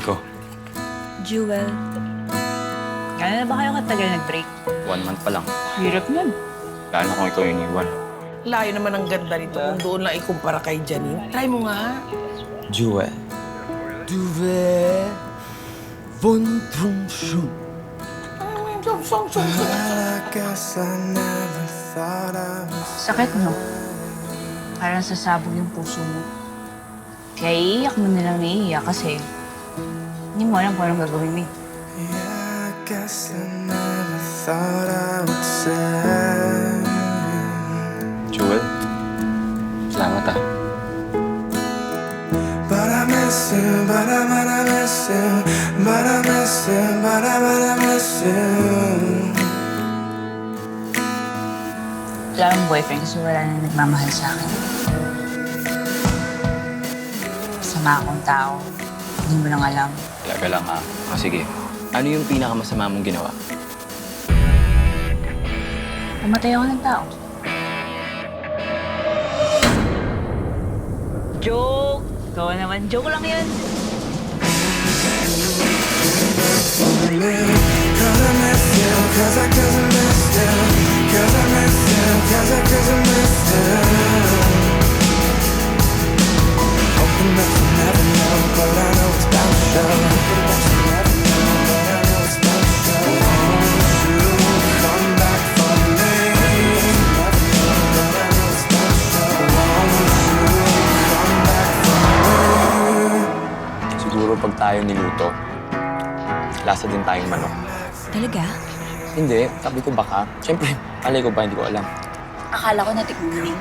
Nico, Jewel. Kailan na ba kayo katagal nag-break? 1 month pa lang. Hirap nun. Lalo kung ikaw yung iniwan. Layo naman ang ganda nito kung doon lang ikumpara kay Janine. Try mo nga. Jewel. Du vil wundrumsum. Sakit, no? Parang sasabog yung puso mo. Kaya iiyak mo na lang iiyak kasi hindi mo alam kung anong gagawin mo. Jewel, salamat ah. But I miss you, but I miss you, but I miss you, but I miss you. Wala akong boyfriend kasi wala na nagmamahal sa akin. Masama akong tao. Hindi mo lang alam. Talaga lang ah. O sige, ano yung pinakamasama mong ginawa? Pumatay ako ng tao. Joke! Ikaw naman, joke lang yun. Cause I miss you, cause I miss you, cause I miss you, cause I miss you. Hoping that you never know, but I know it's bound to show. Hoping that you never know, but I know it's bound to show. Won't you come back for me? Never know, but I know it's bound to show. Won't you come back for me? Siguro pag tayo niluto, lasa din tayong manok. Talaga? Hindi, sabi ko baka. Siyempre, alay ko ba, hindi ko alam. Akala ko natikman mo na eh.